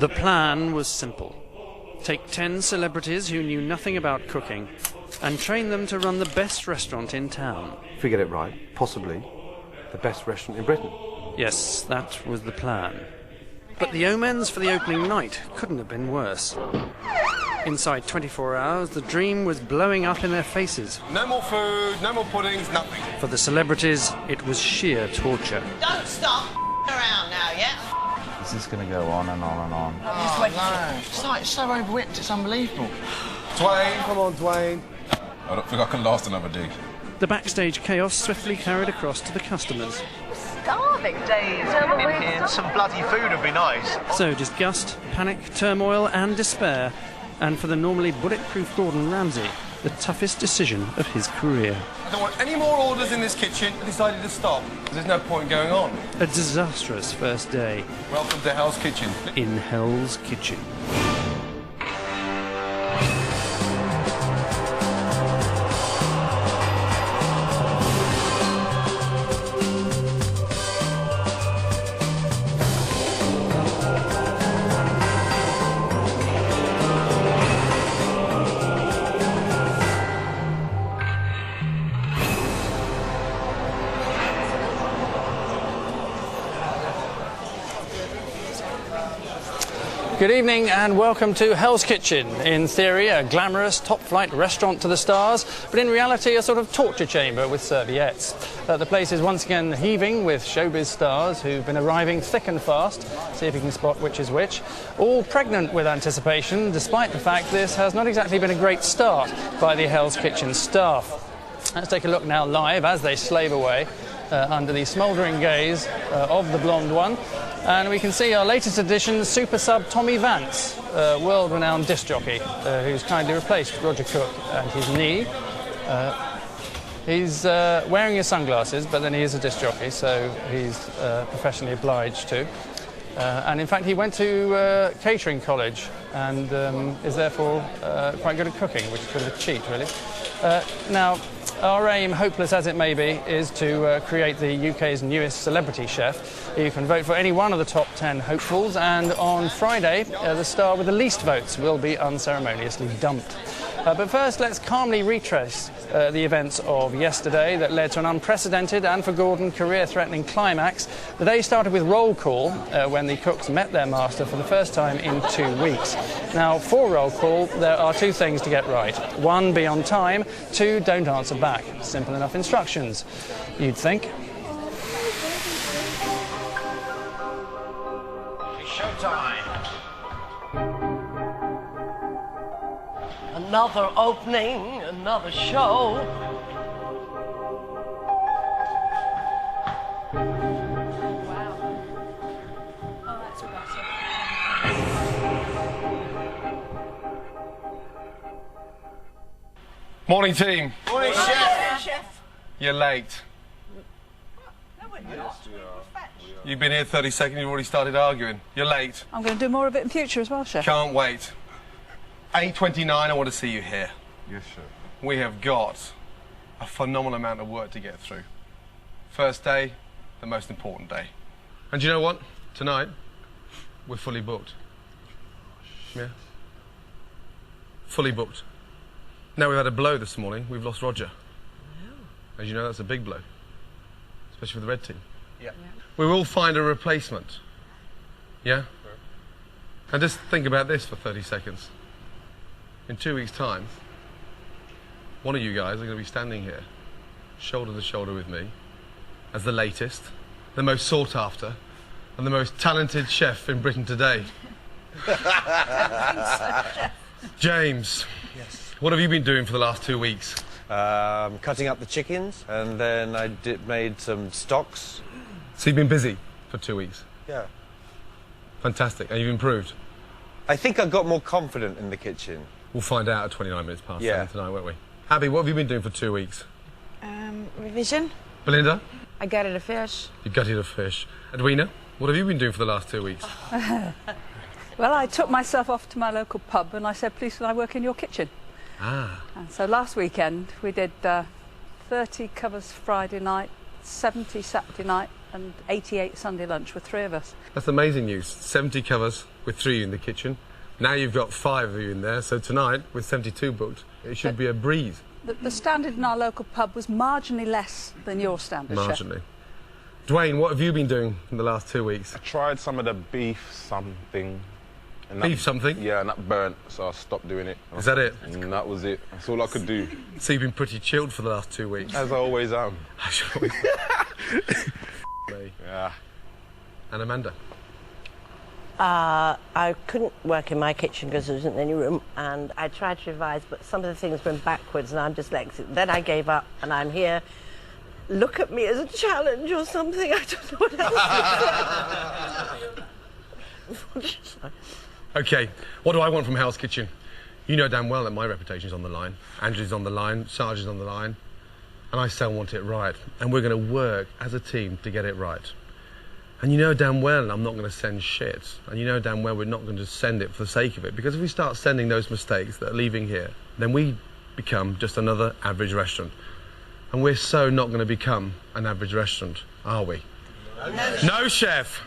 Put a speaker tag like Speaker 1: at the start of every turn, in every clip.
Speaker 1: The plan was simple. Take 10 celebrities who knew nothing about cooking and train them to run the best restaurant in town.
Speaker 2: If we get it right, possibly the best restaurant in Britain.
Speaker 1: Yes, that was the plan. But the omens for the opening night couldn't have been worse. Inside 24 hours, the dream was blowing up in their faces.
Speaker 3: No more food, no more puddings, nothing.
Speaker 1: For the celebrities, it was sheer torture.
Speaker 4: Don't stop around now, yeah?
Speaker 5: This is going to go on and on and on.
Speaker 4: Oh, no. It's so overwhipped, it's unbelievable.
Speaker 3: Dwayne, come on, Dwayne. I don't think I can last another day.
Speaker 1: The backstage chaos swiftly carried across to the customers.
Speaker 4: Starving days.
Speaker 6: In here, some bloody food would be nice.
Speaker 1: So disgust, panic, turmoil and despair, and for the normally bulletproof Gordon Ramsay, the toughest decision of his career.
Speaker 3: I don't want any more orders in this kitchen. I decided to stop, because there's no point going on.
Speaker 1: A disastrous first day
Speaker 3: Welcome to Hell's Kitchen.
Speaker 1: in Hell's Kitchen. Good evening and welcome to Hell's Kitchen. In theory, a glamorous top-flight restaurant to the stars, but in reality, a sort of torture chamber with serviettes. The place is once again heaving with showbiz stars who've been arriving thick and fast. See if you can spot which is which. All pregnant with anticipation, despite the fact this has not exactly been a great start by the Hell's Kitchen staff. Let's take a look now live as they slave away under the smouldering gaze of the blonde one. And we can see our latest addition, super sub Tommy Vance, world-renowned disc jockey, who's kindly replaced Roger Cook and his knee. He's wearing his sunglasses, but then he is a disc jockey, so he's professionally obliged to. And in fact, he went to catering college and is therefore quite good at cooking, which is a bit of a cheat, really. Now, our aim, hopeless as it may be, is to create the UK's newest celebrity chef. You can vote for any one of the top 10 hopefuls, and on Friday, the star with the least votes will be unceremoniously dumped. But first, let's calmly retrace the events of yesterday that led to an unprecedented and, for Gordon, career-threatening climax. The day started with roll call when the cooks met their master for the first time in 2 weeks. Now, for roll call, there are two things to get right. One, be on time. Two, don't answer back. Simple enough instructions, you'd think.
Speaker 6: It's showtime.
Speaker 4: Another opening, another show.
Speaker 7: Wow. Oh, that's aggressive.
Speaker 3: Morning, team.
Speaker 6: Morning, chef.
Speaker 3: You're late. You've been here 30 seconds, you've already started arguing. You're late.
Speaker 7: I'm going to do more of it in future as well, Chef.
Speaker 3: Can't wait. 8:29, I want to see you here.
Speaker 2: Yes, sir.
Speaker 3: We have got a phenomenal amount of work to get through. First day, the most important day. And you know what? Tonight, we're fully booked. Yeah? Fully booked. Now, we've had a blow this morning. We've lost Roger. As you know, that's a big blow. Especially for the red team.
Speaker 6: Yeah.
Speaker 3: We will find a replacement. Yeah? And just think about this for 30 seconds. In 2 weeks' time, one of you guys are going to be standing here, shoulder to shoulder with me, as the latest, the most sought after, and the most talented chef in Britain today. James,
Speaker 2: Yes.
Speaker 3: what have you been doing for the last 2 weeks?
Speaker 2: Cutting up the chickens, and then I made some stocks.
Speaker 3: So you've been busy for 2 weeks.
Speaker 2: Yeah.
Speaker 3: Fantastic. And you've improved.
Speaker 2: I think I got more confident in the kitchen.
Speaker 3: We'll find out at 29 minutes past
Speaker 2: Yeah.
Speaker 3: 7 tonight, won't we? Abby, what have you been doing for 2 weeks?
Speaker 8: Revision.
Speaker 3: Belinda,
Speaker 8: I gutted a fish.
Speaker 3: you gutted a fish. Edwina, what have you been doing for the last 2 weeks?
Speaker 7: Well, I took myself off to my local pub and I said, please, can I work in your kitchen?
Speaker 3: Ah.
Speaker 7: And so last weekend we did 30 covers Friday night, 70 Saturday night and 88 Sunday lunch with 3 of us.
Speaker 3: That's amazing news. 70 covers, with 3 of you in the kitchen. Now you've got 5 of you in there, so tonight, with 72 booked, it should be a breeze.
Speaker 7: The standard in our local pub was marginally less than your standard, Chef.
Speaker 3: Marginally. Dwayne, what have you been doing in the last 2 weeks?
Speaker 9: I tried some of the beef something. And
Speaker 3: Beef something?
Speaker 9: Yeah, and that burnt, so I stopped doing it.
Speaker 3: Is that it?
Speaker 9: And that was it. That's all I could do.
Speaker 3: So you've been pretty chilled for the last 2 weeks?
Speaker 9: As I always am.
Speaker 3: Yeah. And Amanda?
Speaker 10: I couldn't work in my kitchen because there wasn't any room, and I tried to revise, but some of the things went backwards, and I'm dyslexic. Then I gave up, and I'm here. Look at me as a challenge or something. I don't know what else.
Speaker 3: OK, what do I want from Hell's Kitchen? You know damn well that my reputation's on the line. Angela's on the line, Sarge's on the line, and I still want it right. And we're going to work as a team to get it right. And you know damn well I'm not going to send shit. And you know damn well we're not going to send it for the sake of it. Because if we start sending those mistakes that are leaving here, then we become just another average restaurant. And we're so not going to become an average restaurant, are we? No, chef!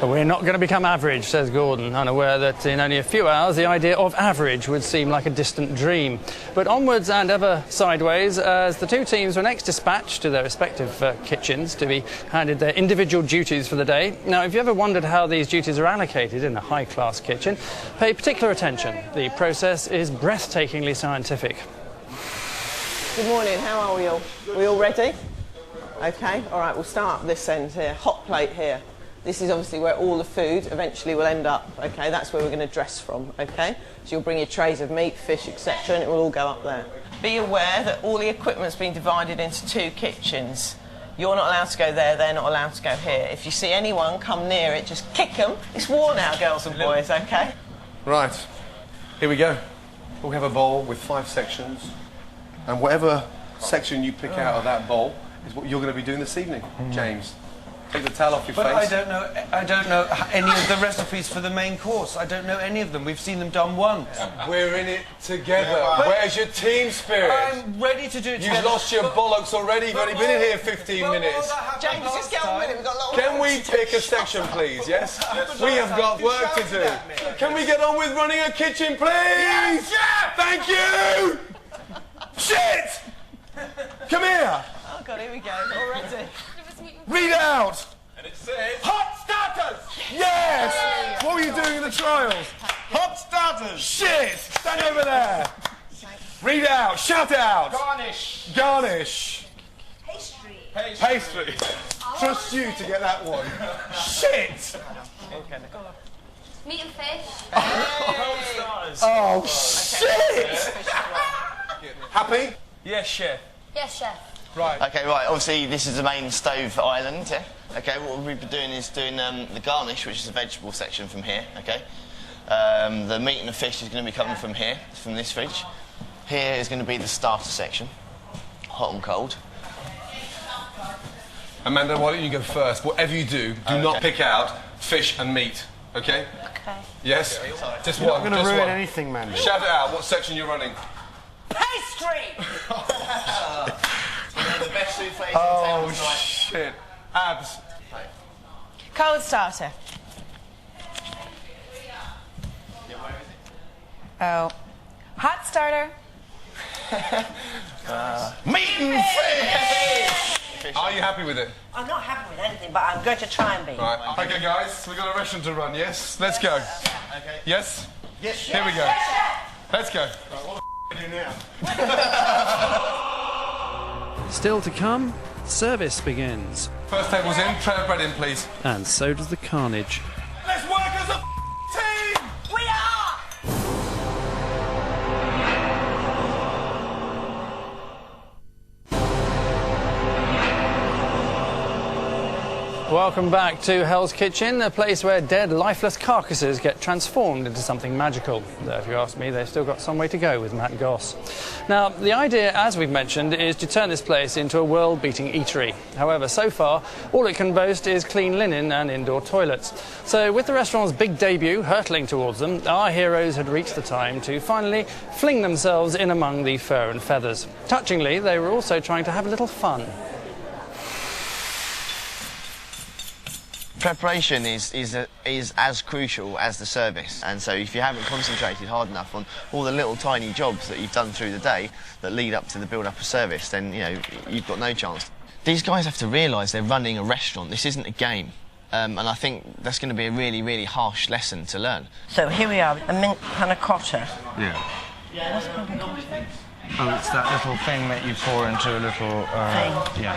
Speaker 1: We're not going to become average, says Gordon, unaware that in only a few hours the idea of average would seem like a distant dream. But onwards and ever sideways as the 2 teams were next dispatched to their respective kitchens to be handed their individual duties for the day. Now, if you ever wondered how these duties are allocated in a high-class kitchen, pay particular attention. The process is breathtakingly scientific.
Speaker 4: Good morning, how are we all? We all ready? OK, all right, we'll start this end here. Hot plate here. This is obviously where all the food eventually will end up, OK? That's where we're going to dress from, OK? So you'll bring your trays of meat, fish, etc., and it will all go up there. Be aware that all the equipment's been divided into 2 kitchens. You're not allowed to go there, they're not allowed to go here. If you see anyone come near it, just kick them. It's war now, girls and boys, OK?
Speaker 3: Right, here we go. We'll have a bowl with 5 sections, and whatever section you pick out of that bowl is what you're going to be doing this evening, James. Take the towel off your face.
Speaker 2: I don't know any of the recipes for the main course. I don't know any of them. We've seen them done once.
Speaker 3: We're in it together. Where's your team spirit?
Speaker 2: I'm ready to do it together.
Speaker 3: You've lost your bollocks already. You've only been in here 15 minutes.
Speaker 4: James, just get on with it. We've got a lot of
Speaker 3: Can we pick a section, please, yes? We have got work to do. Can we get on with running a kitchen, please? Yes, chef! Thank you! Shit! Come here.
Speaker 4: Oh, God, here we go. Already.
Speaker 3: Read out! And it says... Hot starters! Yes! What were you doing in the trials? Hot starters! Shit! Stand over there! Read out! Shout out!
Speaker 6: Garnish.
Speaker 3: Garnish!
Speaker 6: Pastry.
Speaker 3: Pastry! Trust you to get that one. Shit!
Speaker 6: Meat and fish.
Speaker 3: Oh, shit! Happy?
Speaker 2: Yes, chef.
Speaker 6: Yes, chef.
Speaker 3: Right.
Speaker 11: Okay, right, obviously this is the main stove island, yeah? Okay, what we'll be doing is doing the garnish, which is the vegetable section from here, okay? The meat and the fish is going to be coming from here, from this fridge. Here is going to be the starter section, hot and cold.
Speaker 3: Amanda, why don't you go first? Whatever you do, do not pick out fish and meat, okay?
Speaker 10: Okay.
Speaker 3: Yes? Just
Speaker 2: You're
Speaker 3: one.
Speaker 2: not going to
Speaker 3: just
Speaker 2: ruin
Speaker 3: one.
Speaker 2: anything, man.
Speaker 3: Shout it out. What section you're running?
Speaker 4: Pastry!
Speaker 11: The best souffles in
Speaker 3: Oh,
Speaker 11: town tonight.
Speaker 3: shit. Abs.
Speaker 8: Cold starter. Oh. Hot starter.
Speaker 3: Meat and fish! Are you happy with it?
Speaker 10: I'm not happy with anything, but I'm going to try and be.
Speaker 3: Right. Okay, guys, we've got a restaurant to run, yes? Let's go.
Speaker 11: Okay.
Speaker 3: Yes?
Speaker 11: Yes,
Speaker 3: Here we go. Let's go.
Speaker 1: Still to come, service begins.
Speaker 3: First table's in. Tray of bread in, please.
Speaker 1: And so does the carnage.
Speaker 3: Let's work as a team!
Speaker 4: We are!
Speaker 1: Welcome back to Hell's Kitchen, a place where dead, lifeless carcasses get transformed into something magical. Though, if you ask me, they've still got some way to go with Matt Goss. Now, the idea, as we've mentioned, is to turn this place into a world-beating eatery. However, so far, all it can boast is clean linen and indoor toilets. So, with the restaurant's big debut hurtling towards them, our heroes had reached the time to finally fling themselves in among the fur and feathers. Touchingly, they were also trying to have a little fun.
Speaker 11: Preparation is as crucial as the service, and so if you haven't concentrated hard enough on all the little tiny jobs that you've done through the day that lead up to the build-up of service, then, you know, you've got no chance. These guys have to realise they're running a restaurant. This isn't a game. And I think that's going to be a really, really harsh lesson to learn.
Speaker 10: So here we are, a mint panna cotta.
Speaker 2: Yeah.
Speaker 10: What's panna cotta?
Speaker 2: Oh, it's that little thing that you pour into a little...
Speaker 10: Thing?
Speaker 2: Yeah.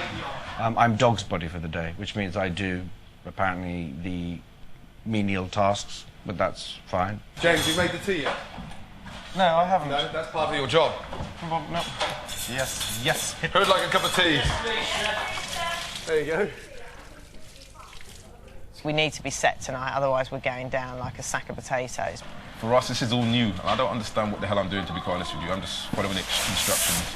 Speaker 2: I'm dog's body for the day, which means I do, apparently, the menial tasks, but that's fine.
Speaker 3: James, you made the tea yet?
Speaker 2: No, I haven't.
Speaker 3: No, that's part of your job.
Speaker 2: No. Yes, yes.
Speaker 3: Who'd like a cup of tea? There you go.
Speaker 4: We need to be set tonight, otherwise we're going down like a sack of potatoes.
Speaker 9: For us, this is all new, and I don't understand what the hell I'm doing, to be quite honest with you. I'm just following instructions.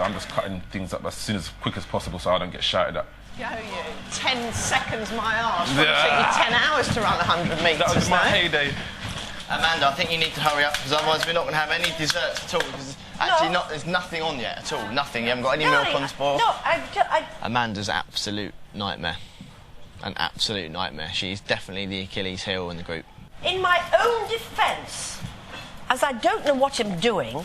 Speaker 9: I'm just cutting things up as soon as quick as possible so I don't get shouted at.
Speaker 4: Go you. 10 seconds my arse. It would take you 10 hours to run 100 metres.
Speaker 9: That was my heyday.
Speaker 11: Amanda, I think you need to hurry up, because otherwise we're not going to have any desserts at all, because actually there's nothing on yet at all. Nothing. You haven't got any milk on spoil.
Speaker 10: No,
Speaker 11: Amanda's absolute nightmare. An absolute nightmare. She's definitely the Achilles heel in the group.
Speaker 10: In my own defence, as I don't know what I'm doing...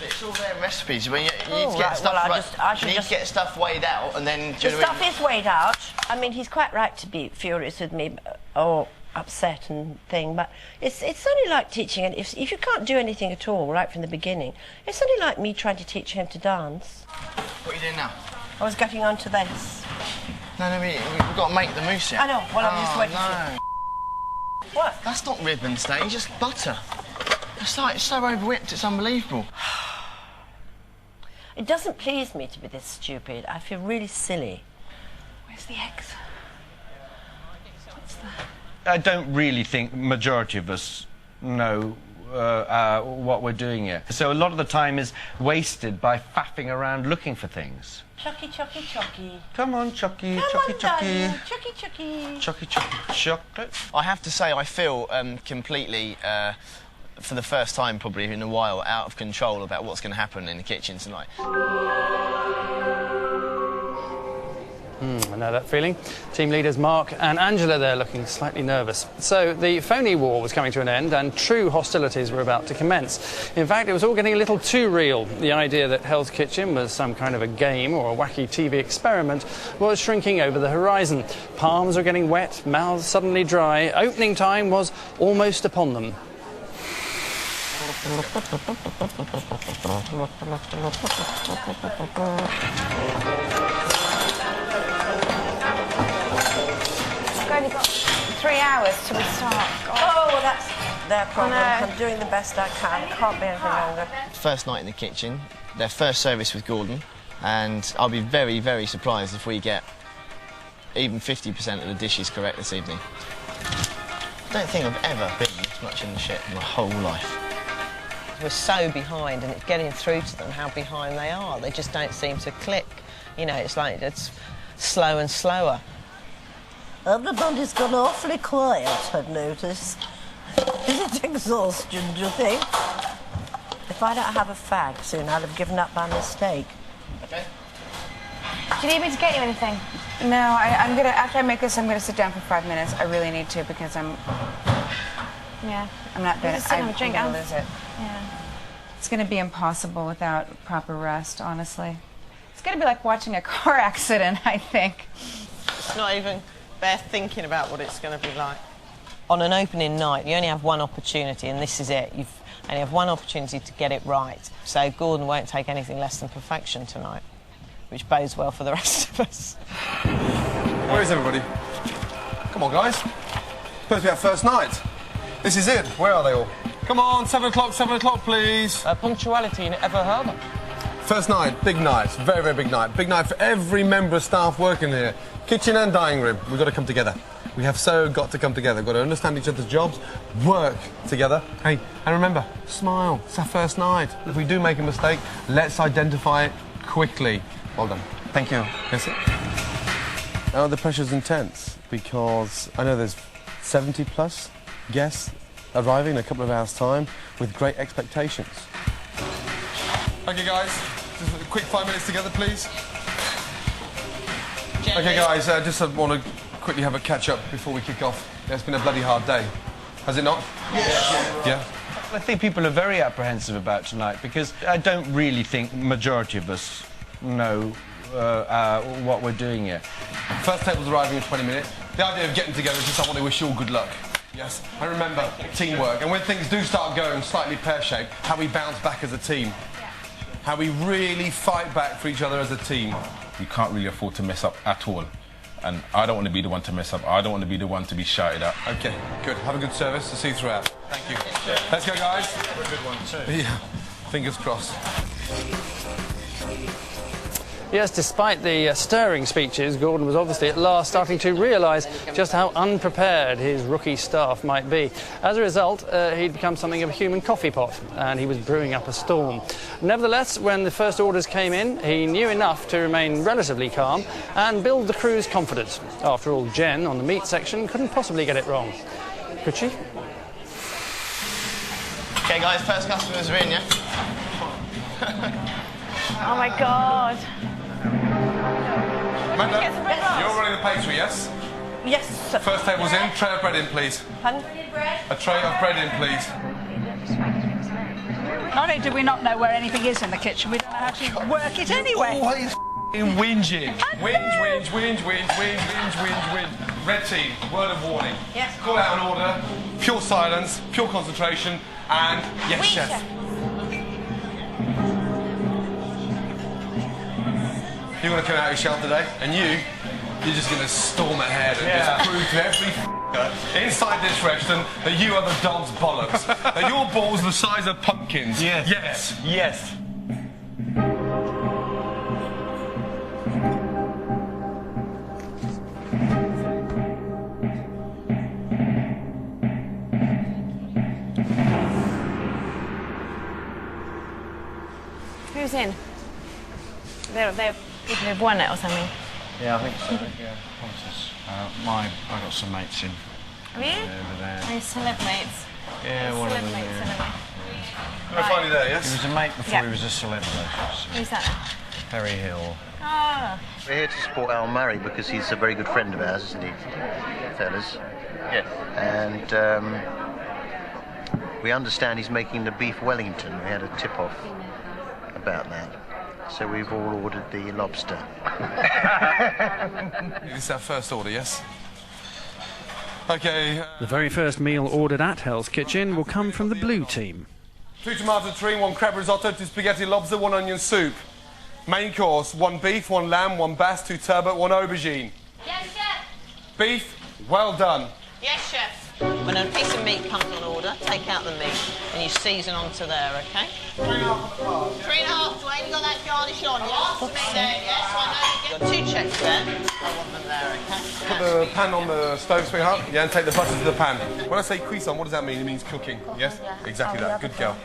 Speaker 11: It's all there in recipes. You need to
Speaker 10: Oh,
Speaker 11: get
Speaker 10: right,
Speaker 11: stuff
Speaker 10: well,
Speaker 11: you need to get stuff weighed out, and then...
Speaker 10: The stuff is weighed out. I mean, he's quite right to be furious with me, or upset and thing, but it's only like teaching... If you can't do anything at all right from the beginning, it's only like me trying to teach him to dance.
Speaker 11: What are you doing now?
Speaker 10: I was getting onto this.
Speaker 11: No, we've got to make the mousse yet.
Speaker 10: I know, well, I'm just waiting
Speaker 11: no.
Speaker 10: What?
Speaker 11: That's not ribbon stain, just butter. It's so overwhipped, it's unbelievable.
Speaker 10: It doesn't please me to be this stupid. I feel really silly. Where's the eggs? What's that?
Speaker 2: I don't really think the majority of us know what we're doing here. So a lot of the time is wasted by faffing around looking for things.
Speaker 10: Chucky, chucky, chucky.
Speaker 2: Come on, Chucky,
Speaker 10: Come
Speaker 2: Chucky,
Speaker 10: on,
Speaker 2: Chucky.
Speaker 10: darling. Chucky, chucky.
Speaker 2: Chucky, Chucky, chocolate.
Speaker 11: I have to say, I feel completely, for the first time probably in a while, out of control about what's going to happen in the kitchen tonight.
Speaker 1: I know that feeling. Team leaders Mark and Angela there looking slightly nervous. So the phony war was coming to an end and true hostilities were about to commence. In fact, it was all getting a little too real. The idea that Hell's Kitchen was some kind of a game or a wacky TV experiment was shrinking over the horizon. Palms were getting wet, mouths suddenly dry. Opening time was almost upon them.
Speaker 8: We've only got 3 hours till we start.
Speaker 10: Oh, well, that's their problem. I'm doing the best I can. Can't be anything longer.
Speaker 11: First night in the kitchen, their first service with Gordon, and I'll be very, very surprised if we get even 50% of the dishes correct this evening. I don't think I've ever been this much in the shit in my whole life.
Speaker 4: We're so behind, and it's getting through to them how behind they are. They just don't seem to click. You know, it's like it's slow and slower.
Speaker 10: Everybody's gone awfully quiet, I've noticed. Is it exhaustion, do you think? If I don't have a fag soon, I'll have given up by mistake.
Speaker 11: Okay.
Speaker 8: Do you need me to get you anything? No, I'm gonna, after I make this, I'm gonna sit down for 5 minutes. I really need to, because I'm not gonna, I'm gonna lose it. Yeah. It's gonna be impossible without proper rest, honestly. It's gonna be like watching a car accident, I think.
Speaker 4: It's not even bare thinking about what it's going to be like. On an opening night, you only have one opportunity, and this is it. You only have one opportunity to get it right. So Gordon won't take anything less than perfection tonight, which bodes well for the rest of us.
Speaker 3: Where is everybody? Come on, guys. Supposed to be our first night. This is it. Where are they all? Come on, 7 o'clock, please.
Speaker 2: Punctuality never heard.
Speaker 3: First night, big night, very, very big night. Big night for every member of staff working here. Kitchen and dining room, we've got to come together. We have so got to come together. We've got to understand each other's jobs, work together. Hey, and remember, smile. It's our first night. If we do make a mistake, let's identify it quickly. Well done. Thank you. Yes, sir. Oh, the pressure's intense because I know there's 70 plus guests arriving in a couple of hours' time with great expectations. Okay, guys, just a quick 5 minutes together, please. Okay, guys, just want to quickly have a catch-up before we kick off. It's been a bloody hard day. Has it not? Yes. Yeah?
Speaker 2: I think people are very apprehensive about tonight because I don't really think the majority of us know what we're doing here.
Speaker 3: First table's arriving in 20 minutes. The idea of getting together is just I want to wish you all good luck. Yes? And remember, teamwork. And when things do start going slightly pear-shaped, how we bounce back as a team. How we really fight back for each other as a team.
Speaker 9: You can't really afford to mess up at all. And I don't want to be the one to mess up. I don't want to be the one to be shouted at.
Speaker 3: Okay, good. Have a good service to see you throughout. Thank you. Let's go, guys.
Speaker 9: A good one too.
Speaker 3: Yeah. Fingers crossed.
Speaker 1: Yes, despite the stirring speeches, Gordon was obviously at last starting to realise just how unprepared his rookie staff might be. As a result, he'd become something of a human coffee pot, and he was brewing up a storm. Nevertheless, when the first orders came in, he knew enough to remain relatively calm and build the crew's confidence. After all, Jen, on the meat section, couldn't possibly get it wrong. Could she?
Speaker 11: Okay, guys, first customers are in, yeah?
Speaker 8: Oh my God.
Speaker 3: Amanda, you're running the pastry, yes?
Speaker 10: Yes, sir.
Speaker 3: First table's in. Tray of bread in, please.
Speaker 10: Pardon?
Speaker 3: A tray of bread in, please.
Speaker 7: Not only do we not know where anything is in the kitchen, we don't know how to work it anyway.
Speaker 3: Always whinging. Whinge. Red team, word of warning.
Speaker 10: Yes.
Speaker 3: Call out an order, pure silence, pure concentration, and yes, chef. You're going to come out your shell today, and you're just going to storm ahead and just prove to every inside this restaurant that you are the dog's bollocks. That your balls are the size of pumpkins.
Speaker 2: Yes.
Speaker 8: Who's in? They're people who've won it or something.
Speaker 5: Yeah, I think so. Yeah, I got some mates in.
Speaker 8: Have you?
Speaker 5: Over there.
Speaker 8: Oh, celeb mates.
Speaker 5: Yeah, one of them. Yeah.
Speaker 3: We're finally there, yes?
Speaker 5: He was a mate before he was a celeb, though.
Speaker 8: Who's that?
Speaker 5: Perry Hill.
Speaker 8: Ah.
Speaker 12: We're here to support Al Murray because he's a very good friend of ours, isn't he, fellas?
Speaker 11: Yes.
Speaker 12: And we understand he's making the beef Wellington. We had a tip-off about that. So we've all ordered the lobster.
Speaker 3: This is our first order, yes? Okay.
Speaker 1: The very first meal ordered at Hell's Kitchen will come from the blue team.
Speaker 3: 2 tomato terrine, 1 crab risotto, 2 spaghetti lobster, 1 onion soup. Main course, 1 beef, 1 lamb, 1 bass, 2 turbot, 1 aubergine.
Speaker 6: Yes, chef.
Speaker 3: Beef, well done.
Speaker 4: Yes, chef. When a piece of meat comes on order, take out the meat and you season onto there, okay?
Speaker 3: 3.5.
Speaker 4: 3.5, Dwayne, you got that garnish on, yes? To me there, yes, I know. You've got 2 checks there. I want them there, okay?
Speaker 3: Put the pan on the stove, sweetheart. Yeah, and take the butter to the pan. When I say cuisson, what does that mean? It means cooking, yes?
Speaker 6: Yeah.
Speaker 3: Exactly that. Good girl.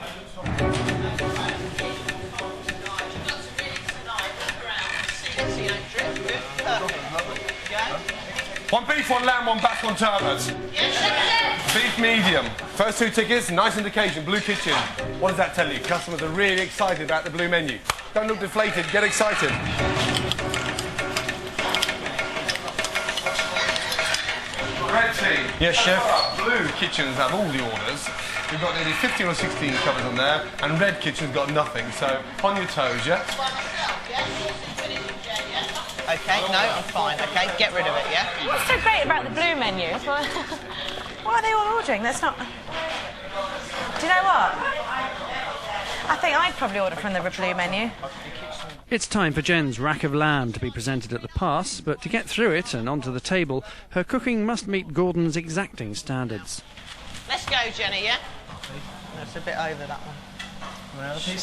Speaker 4: So you don't drip. Good, perfect. Yeah?
Speaker 3: 1 beef, 1 lamb, 1 bass, 1 turbot.
Speaker 4: Yes, chef.
Speaker 3: Beef medium. First 2 tickets, nice indication. Blue kitchen. What does that tell you? Customers are really excited about the blue menu. Don't look deflated, get excited. Red team.
Speaker 2: Yes, chef.
Speaker 3: Blue kitchens have all the orders. We've got nearly 15 or 16 covers on there, and red kitchen's got nothing. So on your toes, yeah?
Speaker 4: Okay, no, I'm fine, okay? Get rid of it, yeah?
Speaker 8: What's so great about the blue menu? What are they all ordering? That's not... Do you know what? I think I'd probably order from the blue menu.
Speaker 1: It's time for Jen's rack of lamb to be presented at the pass, but to get through it and onto the table, her cooking must meet Gordon's exacting standards.
Speaker 4: Let's go, Jenny, yeah? That's a bit over, that one.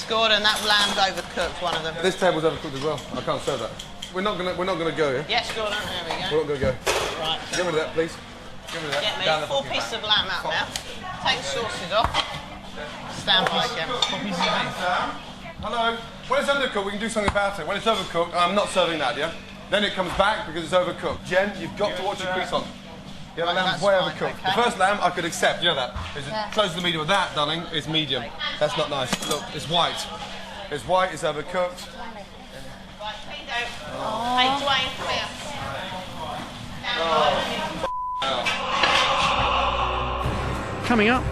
Speaker 4: Gordon, that lamb's overcooked, one of them.
Speaker 3: This table's overcooked as well. I can't serve that. We're not gonna go, yeah?
Speaker 4: Yes, Gordon, there we go.
Speaker 3: We're not gonna go.
Speaker 4: Right.
Speaker 3: Get rid of that, please. Get rid of that.
Speaker 4: Get me
Speaker 3: Down the
Speaker 4: 4
Speaker 3: fucking
Speaker 4: pieces
Speaker 3: back.
Speaker 4: of lamb out now. Take the sauces off. Stand by again.
Speaker 3: Hello. When it's undercooked, we can do something about it. When it's overcooked, I'm not serving that, yeah? Then it comes back because it's overcooked. Jen, you've got to watch your cuisson. Yeah, the lamb's way overcooked.
Speaker 4: okay.
Speaker 3: The first lamb I could accept, you know that. It's close to the medium. That, darling, is medium. That's not nice. Look, it's white. It's white, it's overcooked.
Speaker 4: Right, Hey, Dwayne, come here.
Speaker 1: Coming up,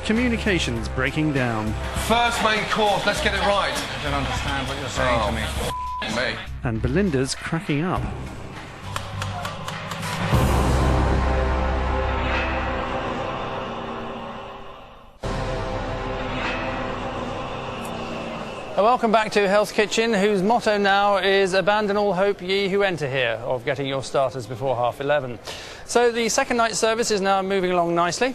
Speaker 1: communications breaking down.
Speaker 3: First main course, let's get it right.
Speaker 5: I don't understand what you're saying to me.
Speaker 3: Me.
Speaker 1: And Belinda's cracking up. Welcome back to Hell's Kitchen, whose motto now is "Abandon all hope, ye who enter here," of getting your starters before 11:30. So the second night service is now moving along nicely.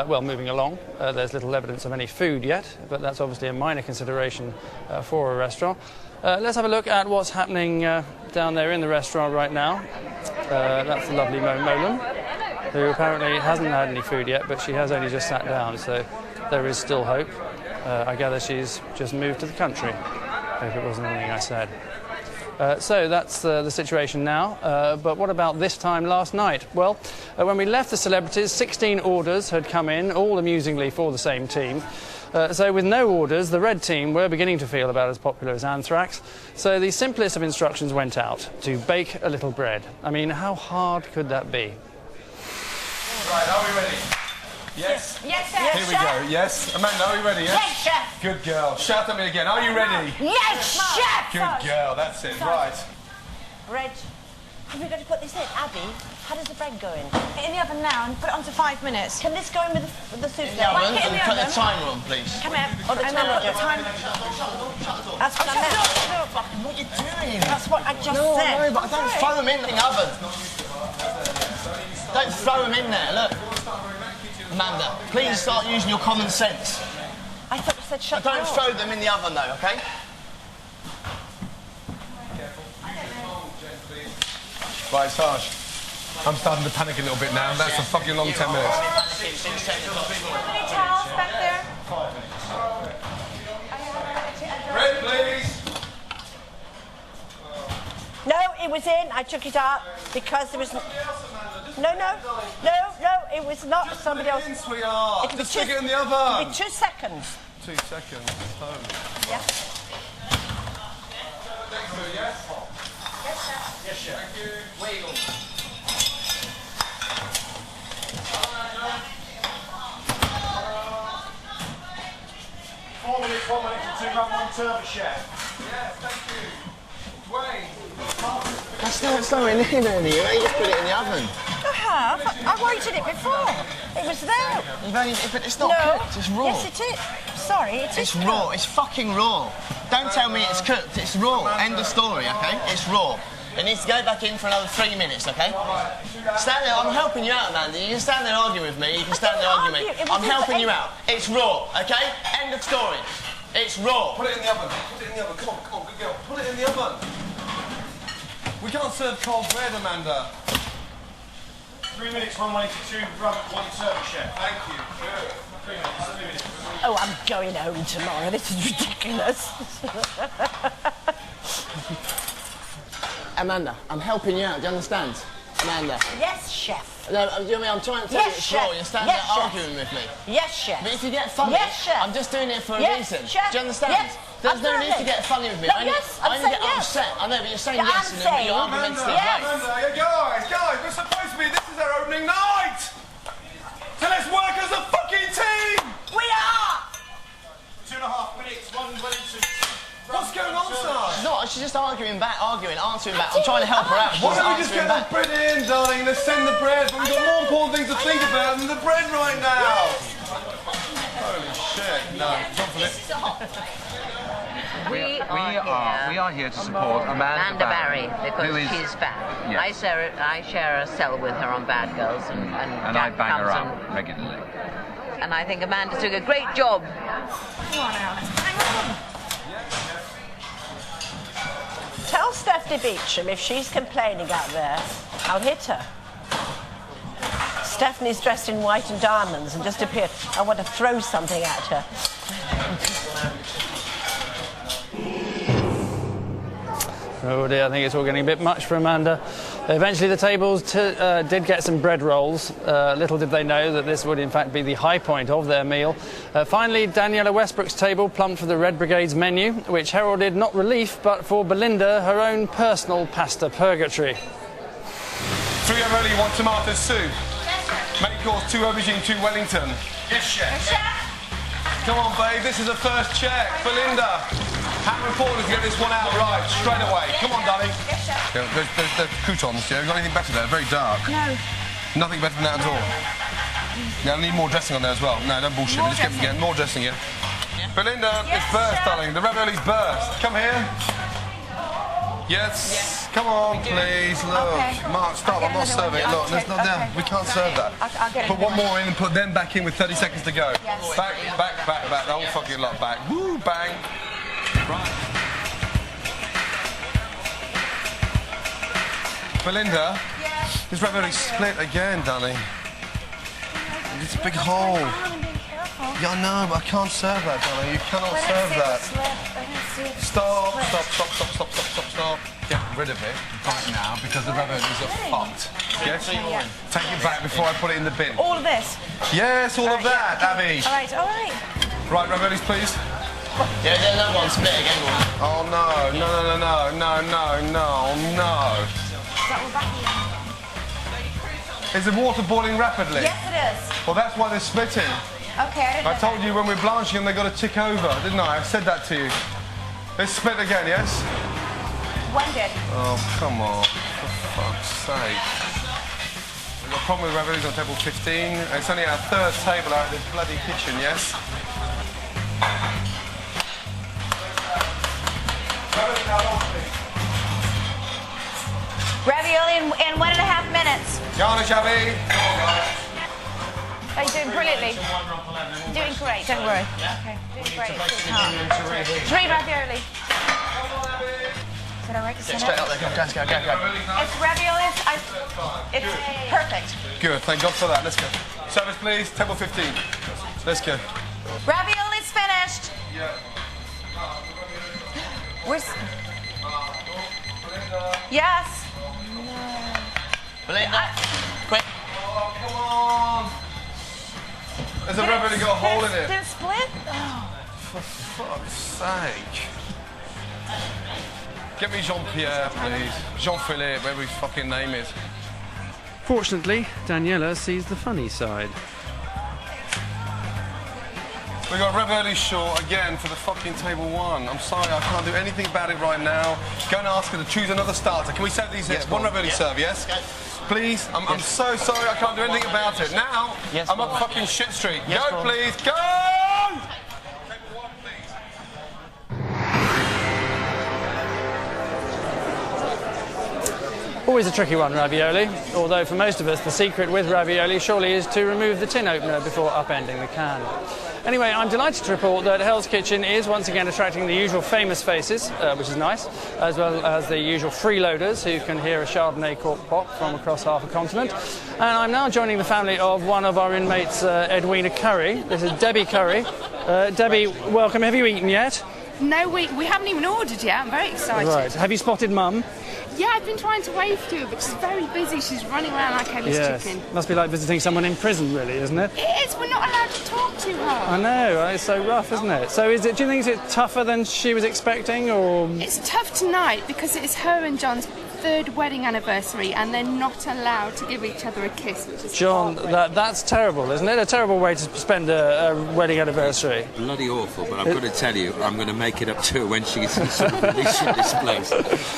Speaker 1: Moving along. There's little evidence of any food yet, but that's obviously a minor consideration for a restaurant. Let's have a look at what's happening down there in the restaurant right now. That's the lovely Molan, who apparently hasn't had any food yet, but she has only just sat down, so there is still hope. I gather she's just moved to the country. Hope it wasn't anything I said. So that's the situation now. But what about this time last night? Well, when we left the celebrities, 16 orders had come in, all amusingly for the same team. So with no orders, the red team were beginning to feel about as popular as anthrax. So the simplest of instructions went out: to bake a little bread. I mean, how hard could that be?
Speaker 3: Right, are we ready? Yes?
Speaker 6: Yes, sir.
Speaker 3: Here we go, yes? Amanda, are you ready, yes?
Speaker 6: Yes, chef.
Speaker 3: Good girl. Shout at me again. Are you ready?
Speaker 6: Yes, chef.
Speaker 3: Good girl, that's it, right.
Speaker 10: Bread. Have we got to put this in? Abby, how does the bread go in?
Speaker 8: In the oven now and put it on to 5 minutes.
Speaker 10: Can this go in with the soup?
Speaker 11: In the oven, and put the timer on, please.
Speaker 8: Come here.
Speaker 10: Oh, the
Speaker 8: And then put the
Speaker 10: timer.
Speaker 8: time.
Speaker 10: That's what I meant.
Speaker 11: What are you doing?
Speaker 10: That's what I just
Speaker 11: No,
Speaker 10: said.
Speaker 11: no, but don't throw them in the oven. Don't throw them in there, look. Amanda, please start using your common sense.
Speaker 10: I thought you said shut
Speaker 11: Don't
Speaker 10: the door.
Speaker 11: throw them in the oven though, okay?
Speaker 3: Right, Sarge. I'm starting to panic a little bit now. That's a fucking long 10 minutes.
Speaker 8: Any towels back there?
Speaker 3: Bread, please.
Speaker 10: No, it was in. I took it out because there was... No, it was not
Speaker 3: Just
Speaker 10: somebody
Speaker 3: put
Speaker 10: else.
Speaker 3: it in, sweetheart.
Speaker 10: It'll be
Speaker 3: Just stick it in the oven.
Speaker 10: It'll be 2 seconds.
Speaker 3: 2 seconds. Home.
Speaker 10: Yeah.
Speaker 3: Next to it, yes?
Speaker 6: Yes, chef.
Speaker 3: Yes, chef. Thank you.
Speaker 6: Wiggle.
Speaker 5: Four minutes, 1 minute to 2 run 1 turbo, chef.
Speaker 3: Yes, thank you. Dwayne.
Speaker 11: That's nowhere near there, you ain't just put it in the oven.
Speaker 8: I have. I waited it before. It was there.
Speaker 11: But it's not cooked, it's raw.
Speaker 8: Yes, it is. Sorry, it is.
Speaker 11: It's raw, it's fucking raw. Don't tell me it's cooked, it's raw. End of story, okay? It's raw. It needs to go back in for another 3 minutes, okay? Stand there, I'm helping you out, Amanda. You can stand there arguing with me, you can stand there arguing with me. I'm helping you out. It's raw, okay? End of story. It's raw.
Speaker 3: Put it in the oven. Put it in the oven. Come on, good girl. Put it in the oven. We can't serve cold bread, Amanda.
Speaker 5: 3 minutes, 1 minute to 2 run 1 turbo, chef.
Speaker 3: Thank you. Good.
Speaker 5: 3 minutes, 3 minutes.
Speaker 10: Oh, I'm going home tomorrow. This is ridiculous.
Speaker 11: Amanda, I'm helping you out, do you understand? Amanda.
Speaker 10: Yes, chef.
Speaker 11: No, you know, I'm trying to tell you it's raw. You're standing there arguing with me.
Speaker 10: Yes, chef.
Speaker 11: But if you get funny,
Speaker 10: yes, chef.
Speaker 11: I'm just doing it for a
Speaker 10: yes,
Speaker 11: reason.
Speaker 10: Chef.
Speaker 11: Do you understand?
Speaker 10: Yes,
Speaker 11: There's no need to get funny with me.
Speaker 10: No,
Speaker 11: I only,
Speaker 10: yes,
Speaker 11: I only
Speaker 10: saying
Speaker 11: get
Speaker 10: yes.
Speaker 11: upset. I know, but you're saying
Speaker 10: Yeah,
Speaker 11: yes,
Speaker 10: I'm
Speaker 11: and then
Speaker 10: saying
Speaker 11: your argument's still
Speaker 10: yes.
Speaker 11: right.
Speaker 3: Amanda, guys, we're supposed to be. This is our opening night. So let's work as a fucking team.
Speaker 10: We are.
Speaker 5: 2.5 minutes, 1 minute to...
Speaker 3: What's going on, Sarge?
Speaker 11: No, she's just arguing back, answering back. I'm trying to help her out. She's
Speaker 3: Why don't we just
Speaker 11: answering
Speaker 3: get the
Speaker 11: back.
Speaker 3: bread in, darling? Let's send the bread. But we've got more important things to think about than the bread right now. Holy shit. No, John Philip.
Speaker 13: We are here to support Amanda
Speaker 14: Barry because
Speaker 13: who is-
Speaker 14: she's fat.
Speaker 13: Yes.
Speaker 14: I share a cell with her on Bad Girls, and
Speaker 13: and
Speaker 14: Jack
Speaker 13: I bang her
Speaker 14: comes
Speaker 13: up regularly.
Speaker 14: and I think Amanda took a great job.
Speaker 8: Come on, Alex. Hang on.
Speaker 10: Tell Stephanie Beecham if she's complaining out there, I'll hit her. Stephanie's dressed in white and diamonds and just appeared. I want to throw something at her.
Speaker 1: Oh dear, I think it's all getting a bit much for Amanda. Eventually the tables did get some bread rolls. Little did they know that this would in fact be the high point of their meal. Finally, Daniela Westbrook's table plumped for the Red Brigade's menu, which heralded not relief, but for Belinda, her own personal pasta purgatory.
Speaker 3: 3 O'Reilly, 1 tomato soup.
Speaker 6: Yes,
Speaker 3: Main course, 2 aubergine, 2 Wellington.
Speaker 9: Yes, chef.
Speaker 8: Yes, chef.
Speaker 3: Come on, babe, this is a first check. Belinda, how important is to get this one out right, straight away. Come on, darling.
Speaker 8: Yes, chef.
Speaker 3: Yeah, there's croutons, yeah. Have you got anything better there? Very dark.
Speaker 8: No.
Speaker 3: Nothing better than that at all. Yeah, I need more dressing on there as well. No, don't bullshit.
Speaker 8: More
Speaker 3: Just get
Speaker 8: dressing.
Speaker 3: more dressing, yeah. Belinda, it's burst, darling. The ravioli's burst. Come here. Yes. Come on, please. Look.
Speaker 8: Okay.
Speaker 3: Mark, stop. I'm not serving it. Look, there's not there. We can't serve that.
Speaker 8: I'll get it.
Speaker 3: Put one more in and put them back in with 30 seconds to go.
Speaker 8: Yes.
Speaker 3: Back. The whole fucking lot back. Woo, bang. Right. Belinda, this ravioli's split again, darling. It's a big hole. Yeah, I know, but I can't serve that, darling. You cannot serve that. Stop. Get rid of it right now because the raviolis are fucked. Yes? Take it back before I put it in the bin.
Speaker 8: All of this?
Speaker 3: Yes, all of that, Abby.
Speaker 8: All right, all right.
Speaker 3: Right, raviolis, please.
Speaker 11: Yeah, there's another one split again.
Speaker 3: Oh, no.
Speaker 8: Is that all back again?
Speaker 3: Is the water boiling rapidly?
Speaker 8: Yes, it is.
Speaker 3: Well, that's why they're splitting.
Speaker 8: Okay, I didn't know
Speaker 3: I told you when we're blanching them, they've got to tick over, didn't I? I said that to you. They split again, yes?
Speaker 8: One did.
Speaker 3: Oh, come on. For fuck's sake. We've got a problem with raviolis on table 15. It's only our third table out of this bloody kitchen, yes?
Speaker 8: Ravioli in 1.5 minutes.
Speaker 3: Garnish, Abby.
Speaker 8: Are you doing brilliantly? You're doing great, don't worry. Okay, doing great. Sweetheart. 3 ravioli. Is that all right to set
Speaker 11: Straight
Speaker 8: up?
Speaker 11: up there, go.
Speaker 8: It's ravioli. It's perfect.
Speaker 3: Good, thank God for that. Let's go. Service, please. Table 15. Let's go.
Speaker 8: Ravioli's finished. Where's... Yes.
Speaker 11: Belinda, quick.
Speaker 3: Oh, come on. There's a ravioli got a hole in it.
Speaker 8: Did it split? Oh.
Speaker 3: For fuck's sake. Get me Jean-Pierre, please. Jean-Philippe, whatever his fucking name is.
Speaker 1: Fortunately, Daniela sees the funny side.
Speaker 3: We got ravioli short again for the fucking table 1. I'm sorry, I can't do anything about it right now. Go and ask her to choose another starter. Can we save these here?
Speaker 11: Yes,
Speaker 3: one
Speaker 11: Bob.
Speaker 3: ravioli
Speaker 11: Yeah.
Speaker 3: serve, yes?
Speaker 11: Okay.
Speaker 3: Please, I'm so sorry I can't do anything about it. Now,
Speaker 11: Yes,
Speaker 3: I'm up
Speaker 11: Bob.
Speaker 3: fucking shit street.
Speaker 11: Yes,
Speaker 3: Go,
Speaker 11: Bob.
Speaker 3: please, go! Table 1, please.
Speaker 1: Always a tricky one, ravioli, although for most of us the secret with ravioli surely is to remove the tin opener before upending the can. Anyway, I'm delighted to report that Hell's Kitchen is once again attracting the usual famous faces, which is nice, as well as the usual freeloaders who can hear a Chardonnay cork pop from across half a continent. And I'm now joining the family of one of our inmates, Edwina Curry. This is Debbie Curry. Debbie, welcome. Have you eaten yet?
Speaker 15: No, we haven't even ordered yet. I'm very excited.
Speaker 1: Right. Have you spotted Mum?
Speaker 15: Yeah, I've been trying to wave to her, but she's very busy. She's running around like Headless Chicken.
Speaker 1: Must be like visiting someone in prison, really, isn't it?
Speaker 15: It is. We're not allowed to talk to her.
Speaker 1: I know, it's so rough, isn't it? So do you think it's tougher than she was expecting, or...?
Speaker 15: It's tough tonight because it is her and John's 3rd wedding anniversary and they're not allowed to give each other a kiss, which is
Speaker 1: John, that's terrible, isn't it? A terrible way to spend a wedding anniversary.
Speaker 16: Bloody awful, but I've got to tell you, I'm going to make it up to her when she's in some this place.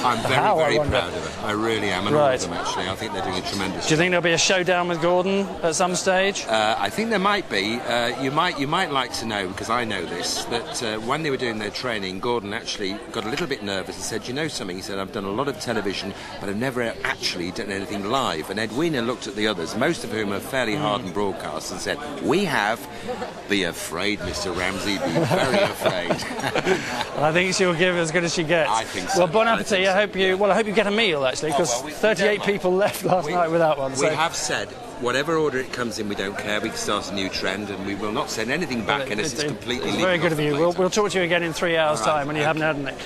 Speaker 16: I'm very proud of her. I really am, and all of them, actually. I think they're doing a tremendous job.
Speaker 1: Do you think there'll be a showdown with Gordon at some stage?
Speaker 16: I think there might be. You might like to know, because I know this, that when they were doing their training, Gordon actually got a little bit nervous and said, you know something? He said, I've done a lot of television, but I've never actually done anything live. And Edwina looked at the others, most of whom are fairly hardened broadcasters, and said, we have. Be afraid, Mr. Ramsey, be very afraid.
Speaker 1: I think she'll give as good as she gets.
Speaker 16: I think so.
Speaker 1: Well, bon appetit. I hope you get a meal, actually, because 38 people left last night without one.
Speaker 16: We have said, whatever order it comes in, we don't care. We can start a new trend, and we will not send anything back unless it's completely legal.
Speaker 1: Very good of you. We'll talk to you again in 3 hours' time when you haven't had anything.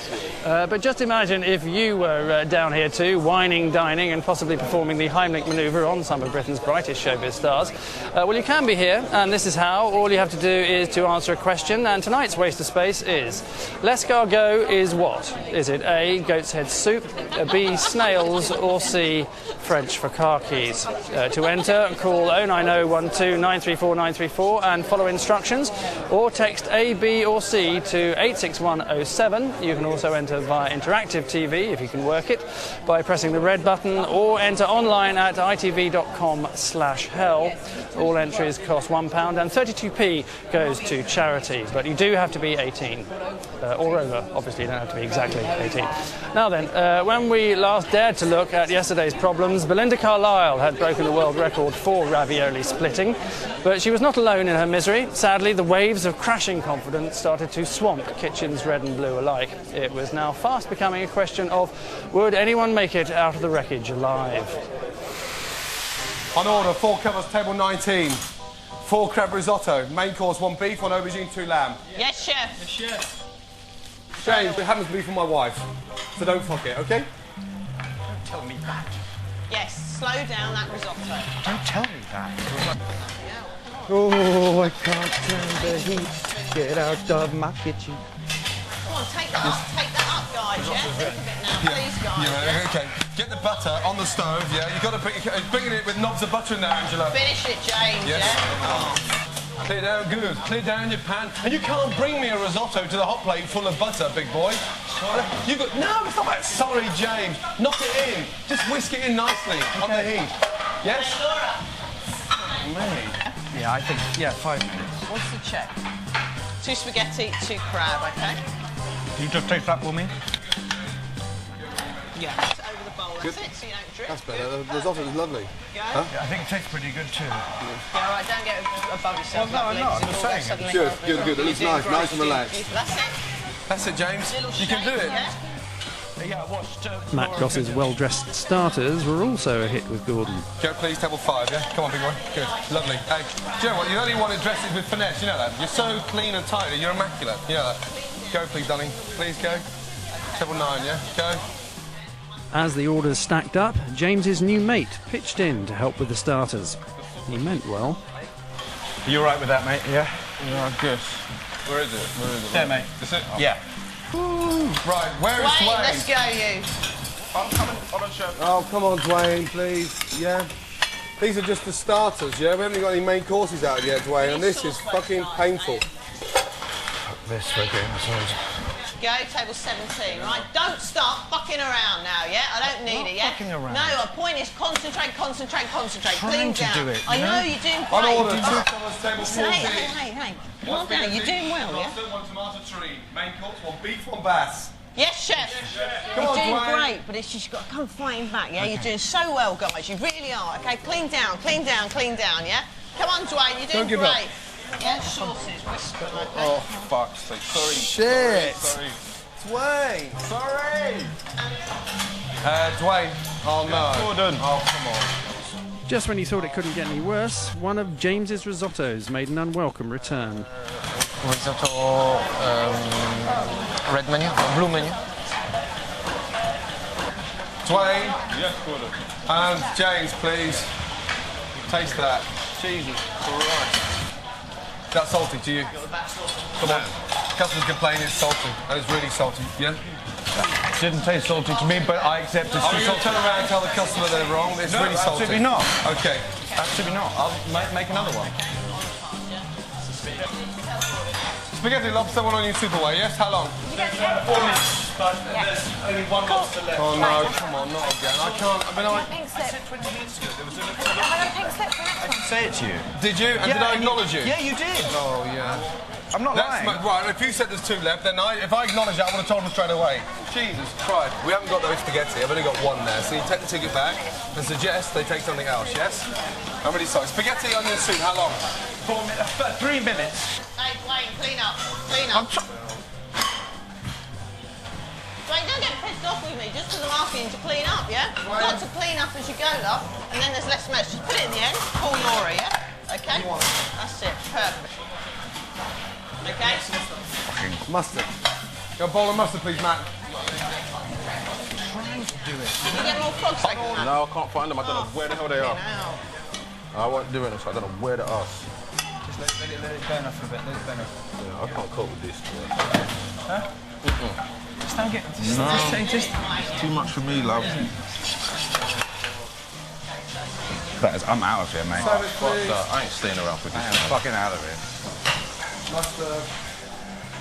Speaker 1: But just imagine if you were down here too, whining, dining, and possibly performing the Heimlich manoeuvre on some of Britain's brightest showbiz stars. Well, you can be here, and this is how. All you have to do is to answer a question, and tonight's waste of space is: l'escargot is what? Is it A, goat's head soup, B, snails, or C, French for car keys? To enter, call 09012 934 934 and follow instructions, or text A, B or C to 86107. You can also enter via interactive TV, if you can work it, by pressing the red button, or enter online at itv.com/hell. All entries cost £1 and 32p goes to charity, but you do have to be 18 or over. Obviously, you don't have to be exactly 18. Now then, when we last dared to look at yesterday's problems, Belinda Carlisle had broken the world record for ravioli splitting, but she was not alone in her misery. Sadly, the waves of crashing confidence started to swamp kitchens red and blue alike. It was now fast becoming a question of, would anyone make it out of the wreckage alive?
Speaker 3: On order, 4 covers, table 19. 4 crab risotto, main course, 1 beef, 1 aubergine, 2 lamb.
Speaker 4: Yes, chef.
Speaker 3: Yes, chef. James, it happens to be for my wife, so don't fuck it, okay?
Speaker 2: Don't tell me that.
Speaker 4: Yes, slow down that risotto.
Speaker 2: Don't tell me that.
Speaker 5: Oh, I can't stand the heat. Get out of my kitchen.
Speaker 4: Come on, take that up, guys, yeah? Think of it now, please, guys.
Speaker 3: Yeah, okay. Get the butter on the stove, yeah? You've got to bring it with knobs of butter in there, Angela.
Speaker 4: Finish it, James,
Speaker 3: yes.
Speaker 4: Yeah?
Speaker 3: Clear down, good. Clear down your pan. And you can't bring me a risotto to the hot plate full of butter, big boy. You got... No, it's not that. Sorry, James. Knock it in. Just whisk it in nicely on the heat. Yes?
Speaker 2: Me? Yeah, I think, 5 minutes.
Speaker 4: What's the check? 2 spaghetti, 2 crab, okay?
Speaker 2: Can you just taste that for me?
Speaker 4: Yeah, it's over the bowl. That's it, so you don't drip.
Speaker 3: That's better. The risotto is lovely.
Speaker 4: Go.
Speaker 3: Huh?
Speaker 2: Yeah, I think it tastes pretty good too.
Speaker 4: Yeah, all right, don't get above yourself.
Speaker 2: Well, no, I'm not. I'm just saying.
Speaker 3: Good. It looks nice and relaxed.
Speaker 4: That's it.
Speaker 3: That's it, James. You can do it.
Speaker 2: Yeah, I watched...
Speaker 1: Matt Goss's well-dressed starters were also a hit with Gordon.
Speaker 3: Joe, please, table 5, yeah? Come on, big boy. Good. Lovely. Hey, do you know what? You only want to dress it with finesse, you know that? You're so clean and tidy, you're immaculate. You know that? Go, please, darling. Please, go. Table 9, yeah? Go.
Speaker 1: As the orders stacked up, James's new mate pitched in to help with the starters. He meant well.
Speaker 2: Are you all right with that, mate? Yeah?
Speaker 3: Yeah, good. Where is it?
Speaker 2: There, mate.
Speaker 3: Is it? Oh.
Speaker 2: Yeah.
Speaker 3: Right, where is Dwayne?
Speaker 4: Let's go, you.
Speaker 9: I'm coming. Hold on, chef.
Speaker 3: Oh, come on, Dwayne, please. Yeah? These are just the starters, yeah? We haven't got any main courses out yet, Dwayne, and this is fucking painful.
Speaker 5: This way, sorry.
Speaker 4: Go, table 17, right? Don't start fucking around now, yeah? I don't need it, yeah?
Speaker 2: Fucking around.
Speaker 4: No, our point is concentrate.
Speaker 2: Trying to do it,
Speaker 4: I know you're doing great.
Speaker 3: On order, 2 covers, table 14.
Speaker 4: Hey. Calm down, you're doing well, yeah?
Speaker 3: 1 tomato terrine, main course, 1 beef, 1 bass.
Speaker 4: Yes, chef.
Speaker 3: Yes, chef.
Speaker 4: You're
Speaker 3: Come on,
Speaker 4: doing
Speaker 3: Dwayne.
Speaker 4: great, but it's just got to come fighting back, yeah? Okay. You're doing so well, guys. You really are, okay? Clean down, yeah? Come on, Dwayne, you're doing
Speaker 3: Don't give
Speaker 4: great.
Speaker 3: up.
Speaker 4: Yeah, sauces, whisper, okay?
Speaker 9: Oh, fuck's sake. Sorry.
Speaker 3: Shit.
Speaker 9: Sorry.
Speaker 3: Dwayne.
Speaker 9: Sorry.
Speaker 3: Dwayne. Oh, no.
Speaker 9: Gordon.
Speaker 3: Oh, come on.
Speaker 1: Just when you thought it couldn't get any worse, one of James's risottos made an unwelcome return.
Speaker 5: Risotto, red menu, blue menu.
Speaker 3: Dwayne.
Speaker 9: Yes, Gordon.
Speaker 3: And James, please. Taste that. Jesus Christ. Is that salty to you? Come on. Customers complain it's salty, and it's really salty, yeah?
Speaker 2: Didn't taste salty to me, but I accept it's
Speaker 3: Are you going to turn around and tell the customer they're wrong? It's
Speaker 2: No,
Speaker 3: really salty.
Speaker 2: absolutely not.
Speaker 3: Okay.
Speaker 2: Absolutely not. I'll make another one.
Speaker 3: Spaghetti lobster, 1 onion soup away, yes? How long?
Speaker 2: 4 minutes, but there's only 1 lobster left.
Speaker 3: Oh no, come on, not again. I can't, I mean,
Speaker 8: Pink slip.
Speaker 2: 20 minutes ago. There was a
Speaker 8: Have I got a pink slip for
Speaker 2: I did say it to you.
Speaker 3: Did you? And did I acknowledge you?
Speaker 2: Yeah, you did.
Speaker 3: Oh, yeah.
Speaker 2: I'm not lying.
Speaker 3: Right, if you said there's 2 left, then if I acknowledged that, I would have told them straight away. Jesus Christ. We haven't got those spaghetti. I've only got 1 there. So you take the ticket back and suggest they take something else, yes? How many sorry? Spaghetti, onion soup, how long?
Speaker 2: 3 minutes.
Speaker 4: Hey, Dwayne, clean up. Dwayne, don't get pissed off with me just because I'm asking you to clean up, yeah? You've got to clean up as you go, love, and then there's less mess. Just put it in the end, call Laura, yeah? Okay? That's it, perfect. Okay?
Speaker 3: Mustard. Got a bowl of mustard, please, Matt.
Speaker 4: Did you get more frogs taken out?
Speaker 9: No, I can't find them. I don't know where the hell they are. I wasn't doing it, so I don't know where they are.
Speaker 2: Just let it burn off a bit. Let it burn off.
Speaker 9: Yeah, I can't cope with this.
Speaker 2: Huh? Just don't get... Just
Speaker 9: it's too much for me, love. starters. I'm out of here, mate.
Speaker 3: Service, please.
Speaker 9: I ain't staying around for this.
Speaker 5: I am fucking out of here.
Speaker 3: Mustard.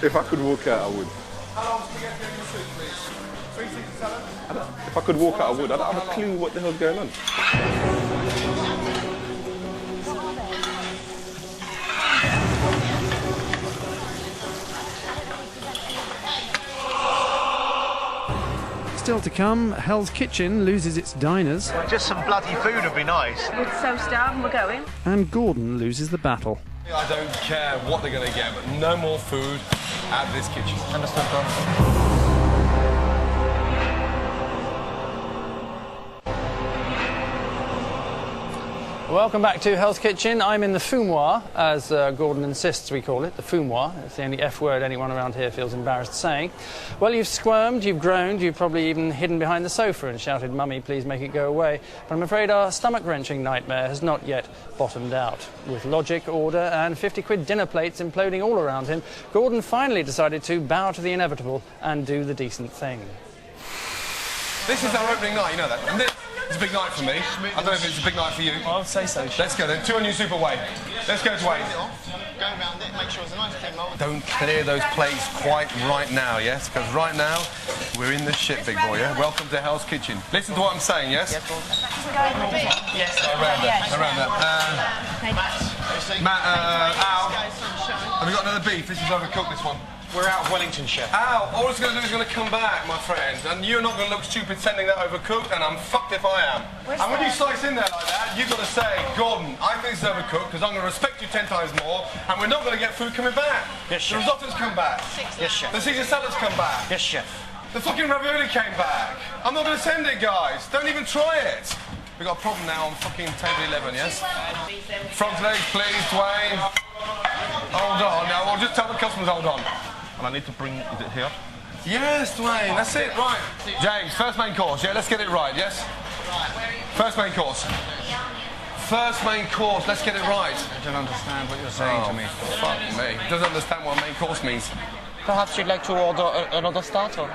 Speaker 9: If I could walk out, I would.
Speaker 3: How long spaghetti in your soup, please? 3 seasoned salad?
Speaker 9: If I could walk out, I would. I don't have a clue what the hell's going on.
Speaker 1: Still to come, Hell's Kitchen loses its diners,
Speaker 12: Just some bloody food would be nice.
Speaker 7: We're so starved and we're going.
Speaker 1: and Gordon loses the battle.
Speaker 3: I don't care what they're going to get, but no more food at this kitchen.
Speaker 11: Understood, Gordon.
Speaker 1: Welcome back to Hell's Kitchen. I'm in the fumoir, as Gordon insists we call it, the fumoir. It's the only F word anyone around here feels embarrassed saying. Well, you've squirmed, you've groaned, you've probably even hidden behind the sofa and shouted, "Mummy, please make it go away." But I'm afraid our stomach-wrenching nightmare has not yet bottomed out. With logic, order and 50-quid dinner plates imploding all around him, Gordon finally decided to bow to the inevitable and do the decent thing.
Speaker 3: This is our opening night, you know that. And it's a big night for me. I don't know if it's a big night for you.
Speaker 11: I would say so.
Speaker 3: Let's go then. 2 on you, super away. Let's go to Wayne.
Speaker 11: Go around it, make sure it's a nice clean mould.
Speaker 3: Don't clear those plates quite right now, yes? Because right now, we're in the shit, big boy, yeah? Welcome to Hell's Kitchen. Listen to what I'm saying, yes?
Speaker 11: Yes.
Speaker 3: Around that. Matt, Al, have you got another beef? This is overcooked, this one.
Speaker 5: We're out of Wellington, chef.
Speaker 3: Al, all it's going to do is going to come back, my friend. And you're not going to look stupid sending that overcooked, and I'm fucked if I am. And when you slice in there like that, you've got to say, Gordon, I think this is overcooked because I'm going to respect you 10 times more, and we're not going to get food coming back.
Speaker 5: Yes, chef.
Speaker 3: The risotto's come back.
Speaker 5: Yes, chef.
Speaker 3: The Caesar salad's come back.
Speaker 5: Yes, chef.
Speaker 3: The fucking ravioli came back. I'm not going to send it, guys. Don't even try it. We've got a problem now on fucking table 11, yes? Front legs, please, Dwayne. Hold on. Now, we'll just tell the customers, hold on.
Speaker 9: And I need to bring it here.
Speaker 3: Yes, Dwayne, that's it, right. James, first main course, yeah, let's get it right, yes? First main course. First main course, let's get it right.
Speaker 5: I don't understand what you're saying to me.
Speaker 3: Fuck me. Doesn't understand what main course means.
Speaker 11: Perhaps you'd like to order another starter?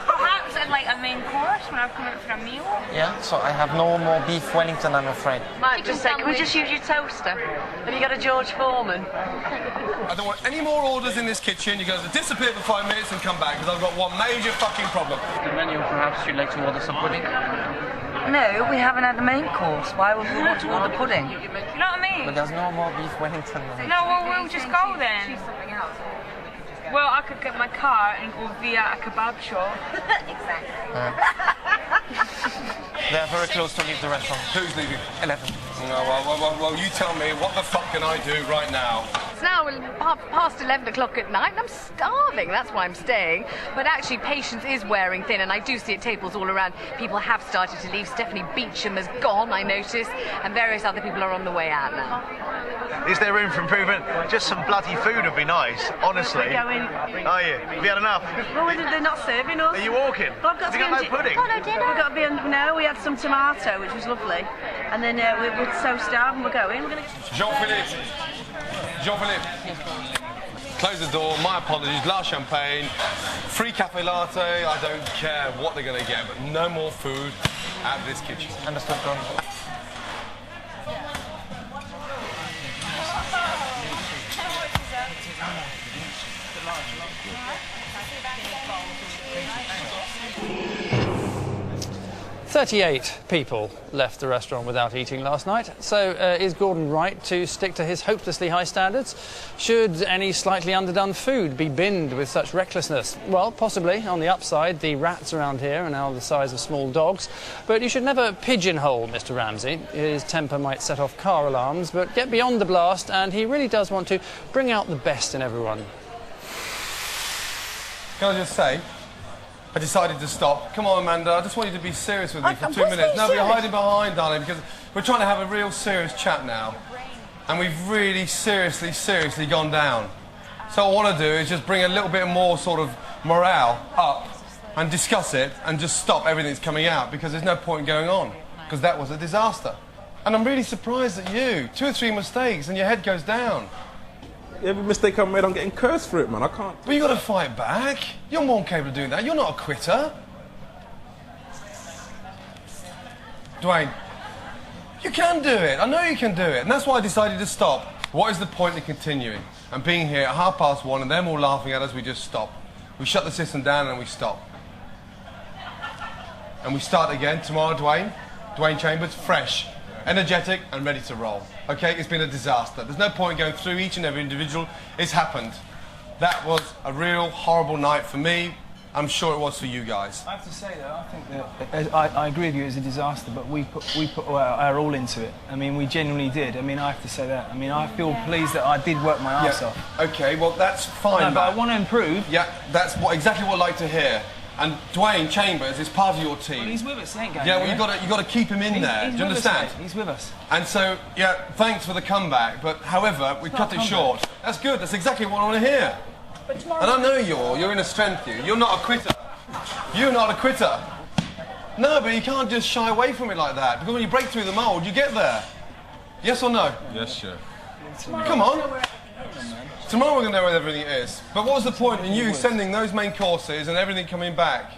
Speaker 6: Perhaps I'd like a main course when I've come out for a meal.
Speaker 11: Yeah, so I have no more beef Wellington, I'm afraid.
Speaker 10: Mike, just say, can we just use your toaster? Have you got a George Foreman?
Speaker 3: I don't want any more orders in this kitchen. You're going to disappear for 5 minutes and come back because I've got one major fucking problem.
Speaker 11: The menu, perhaps you'd like to order some pudding?
Speaker 14: No, we haven't had the main course. Why would we want to order pudding?
Speaker 6: You know what I mean?
Speaker 11: But there's no more beef Wellington.
Speaker 6: No, well, we'll just go then. Well, I could get my car and go via a kebab shop.
Speaker 11: Exactly. They're very close to leave the restaurant.
Speaker 3: Who's leaving?
Speaker 11: 11.
Speaker 3: No, well, you tell me, what the fuck can I do right now?
Speaker 17: It's now past 11 o'clock at night and I'm starving, that's why I'm staying. But actually, patience is wearing thin and I do see at tables all around people have started to leave. Stephanie Beecham has gone, I noticed, and various other people are on the way out now.
Speaker 12: Is there room for improvement? Just some bloody food would be nice, honestly.
Speaker 10: We're going.
Speaker 12: Are you? Have you had enough?
Speaker 10: Well, they're not serving us.
Speaker 12: Are you walking?
Speaker 10: Well, I've got
Speaker 12: Have you got no pudding?
Speaker 10: We've got to be on. No, we had some tomato, which was lovely, and then we're so starved and we're going. We're going to.
Speaker 3: Jean-Philippe. Close the door. My apologies. Last champagne. Free cafe latte. I don't care what they're going to get, but no more food at this kitchen.
Speaker 11: Understood, Gordon.
Speaker 1: "38 people left the restaurant without eating last night. So is Gordon right to stick to his hopelessly high standards? Should any slightly underdone food be binned with such recklessness? Well, possibly. On the upside, the rats around here are now the size of small dogs. But you should never pigeonhole Mr. Ramsay. His temper might set off car alarms, but get beyond the blast, and he really does want to bring out the best in everyone."
Speaker 3: Can I just say, I decided to stop. Come on, Amanda, I just want you to be serious with me for 2 minutes. No, we're hiding behind, darling, because we're trying to have a real serious chat now. And we've really seriously gone down. So what I want to do is just bring a little bit more sort of morale up and discuss it and just stop everything that's coming out, because there's no point going on, because that was a disaster. And I'm really surprised at you. 2 or 3 mistakes and your head goes down.
Speaker 9: Every mistake I've made, I'm getting cursed for it, man. I can't.
Speaker 3: But you got to fight back. You're more than capable of doing that. You're not a quitter. Dwayne, You can do it. I know you can do it. And that's why I decided to stop. What is the point in continuing? And being here at 1:30 and them all laughing at us, we just stop. We shut the system down and we stop. And we start again tomorrow, Dwayne Chambers, fresh, energetic and ready to roll. Okay, it's been a disaster. There's no point going through each and every individual. It's happened. That was a real horrible night for me. I'm sure it was for you guys.
Speaker 18: I have to say though, I think that I agree with you, it's a disaster, but we put our all into it. I mean, we genuinely did. I mean, I have to say that. I mean, I feel pleased that I did work my arse off.
Speaker 3: Okay, well that's fine.
Speaker 18: No, but I want to improve.
Speaker 3: Yeah, that's exactly what I'd like to hear. And Dwayne Chambers is part of your team.
Speaker 18: Well, he's with us, he ain't going
Speaker 3: Yeah, well, you got to keep him in there.
Speaker 18: He's
Speaker 3: Do you understand?
Speaker 18: Us, he's with us.
Speaker 3: And so, yeah, thanks for the comeback. But however, we cut it short. That's good. That's exactly what I want to hear.
Speaker 18: But tomorrow.
Speaker 3: And I know you're in a strength. You're not a quitter. You're not a quitter. No, but you can't just shy away from it like that. Because when you break through the mould, you get there. Yes or no?
Speaker 9: Yes, sure.
Speaker 3: Come on. Tomorrow we're going to know where everything is. But what was the point in you sending those main courses and everything coming back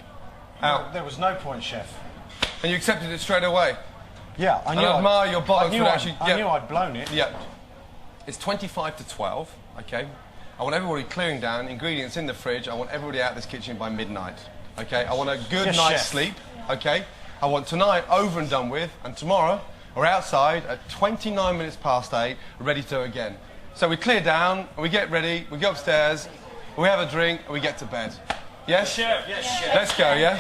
Speaker 3: out?
Speaker 5: There was no point, chef.
Speaker 3: And you accepted it straight away?
Speaker 5: Yeah, I knew.
Speaker 3: And I admire your bollocks would actually...
Speaker 5: I knew I'd blown it.
Speaker 3: Yeah. It's 25 to 12, okay? I want everybody clearing down, ingredients in the fridge. I want everybody out of this kitchen by midnight, okay? I want a good night's sleep, okay? I want tonight over and done with, and tomorrow we're outside at 29 minutes past 8, ready to go again. So we clear down, we get ready, we go upstairs, we have a drink, and we get to bed. Yes?
Speaker 5: Chef. Yes, chef.
Speaker 3: Let's go, yeah?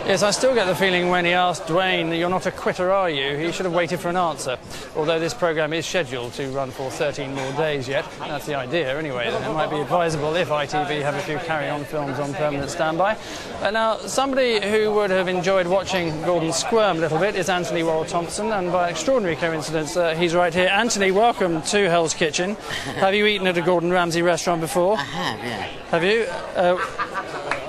Speaker 1: Yes, I still get the feeling when he asked Dwayne, "You're not a quitter, are you?" he should have waited for an answer. Although this programme is scheduled to run for 13 more days yet. That's the idea anyway. It might be advisable if ITV have a few carry-on films on permanent standby. Now, somebody who would have enjoyed watching Gordon squirm a little bit is Anthony Worrell-Thompson, and by extraordinary coincidence, he's right here. Anthony, welcome to Hell's Kitchen. Have you eaten at a Gordon Ramsay restaurant before?
Speaker 19: I have, yeah.
Speaker 1: Have you?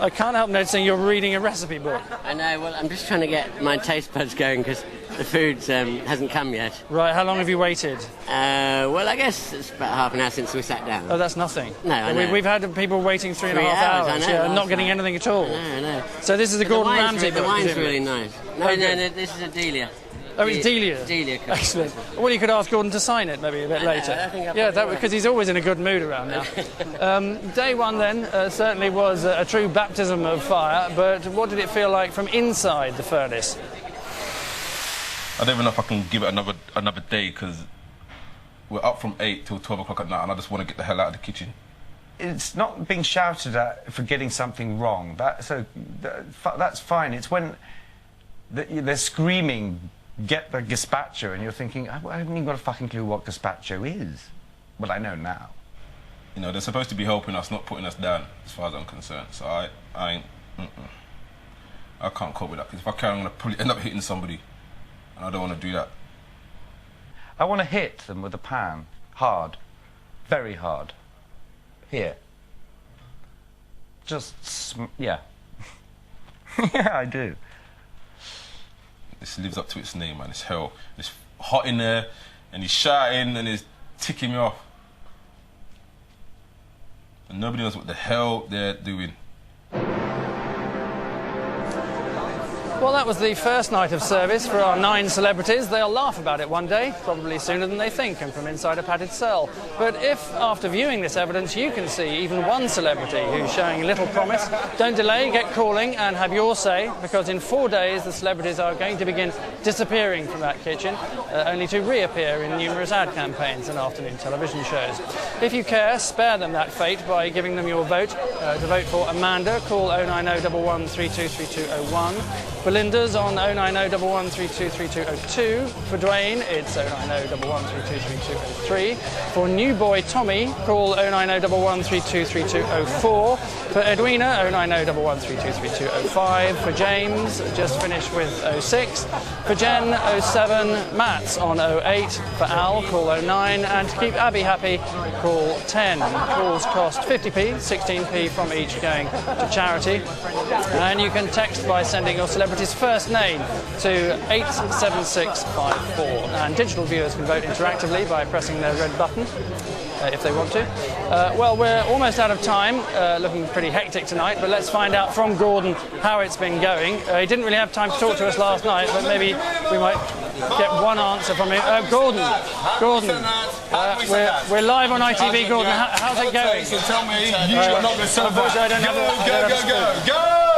Speaker 1: I can't help noticing you're reading a recipe book.
Speaker 19: I know, well, I'm just trying to get my taste buds going because the food hasn't come yet.
Speaker 1: Right, how long have you waited?
Speaker 19: Well, I guess it's about half an hour since we sat down.
Speaker 1: Oh, that's nothing.
Speaker 19: No, I know.
Speaker 1: We've had people waiting 3.5 hours.
Speaker 19: I know,
Speaker 1: yeah, not getting anything at all.
Speaker 19: I know.
Speaker 1: So this is the Gordon Ramsay book.
Speaker 19: The wine's
Speaker 1: presumably?
Speaker 19: really nice. No, this is a Delia.
Speaker 1: Oh, it's Delia?
Speaker 19: Delia.
Speaker 1: Excellent. Well, you could ask Gordon to sign it maybe a bit later.
Speaker 19: I think
Speaker 1: because he's always in a good mood around now. Day one then certainly was a true baptism of fire, but what did it feel like from inside the furnace?
Speaker 9: I don't even know if I can give it another day because we're up from 8 till 12 o'clock at night and I just want to get the hell out of the kitchen.
Speaker 2: It's not being shouted at for getting something wrong. That's fine. It's when they're screaming, "Get the gazpacho," and you're thinking, I haven't even got a fucking clue what gazpacho is. Well, I know now.
Speaker 9: You know, they're supposed to be helping us, not putting us down, as far as I'm concerned. So I can't cope with that. Because if I can, I'm going to probably end up hitting somebody. And I don't want to do that.
Speaker 2: I want to hit them with a pan. Hard. Very hard. Here. Just, yeah. Yeah, I do.
Speaker 9: This lives up to its name, man. It's hell. It's hot in there, and he's shouting, and he's ticking me off. And nobody knows what the hell they're doing.
Speaker 1: Well, that was the first night of service for our 9 celebrities. They'll laugh about it one day, probably sooner than they think, and from inside a padded cell. But if, after viewing this evidence, you can see even one celebrity who's showing little promise, don't delay, get calling and have your say, because in 4 days the celebrities are going to begin disappearing from that kitchen, only to reappear in numerous ad campaigns and afternoon television shows. If you care, spare them that fate by giving them your vote. To vote for Amanda, call 090 11323201. Belinda's on 090 11323202. For Dwayne, it's 090 11323203. For new boy Tommy, call 090 11323204. For Edwina, 090 11323205. For James, just finished with 06. For Jen, 07. Matt's on 08. For Al, call 09. And to keep Abby happy, call 10. Calls cost 50p, 16p from each going to charity. And you can text by sending your celebrity's first name to 87654. And digital viewers can vote interactively by pressing their red button. if they want to. Well, we're almost out of time, looking pretty hectic tonight, but let's find out from Gordon how it's been going. He didn't really have time to talk to us last night, but maybe we might get one answer from him. Gordon, we're live on ITV. Gordon, how's it going?
Speaker 9: Tell me you're not going to celebrate.
Speaker 1: I don't go!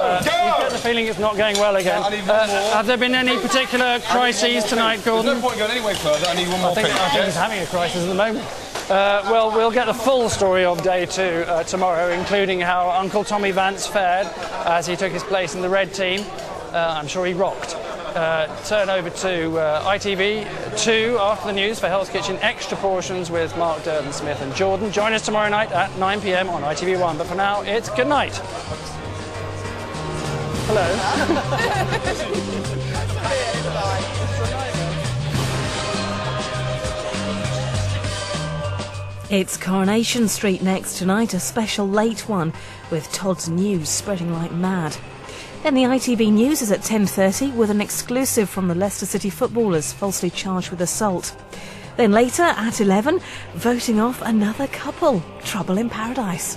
Speaker 1: You get the feeling it's not going well again. Have there been any particular crises tonight, Gordon?
Speaker 9: There's no point going anywhere further. I need one more
Speaker 1: I think he's having a crisis at the moment. Well, we'll get the full story of day 2 tomorrow, including how Uncle Tommy Vance fared as he took his place in the red team. I'm sure he rocked. Turn over to ITV2 after the news for Hell's Kitchen Extra Portions with Mark Durden-Smith and Jordan. Join us tomorrow night at 9 p.m. on ITV1. But for now, it's good night. Hello.
Speaker 20: It's Coronation Street next tonight, a special late one with Todd's News spreading like mad. Then the ITV News is at 10:30 with an exclusive from the Leicester City footballers falsely charged with assault. Then later at 11, voting off another couple, Trouble in Paradise.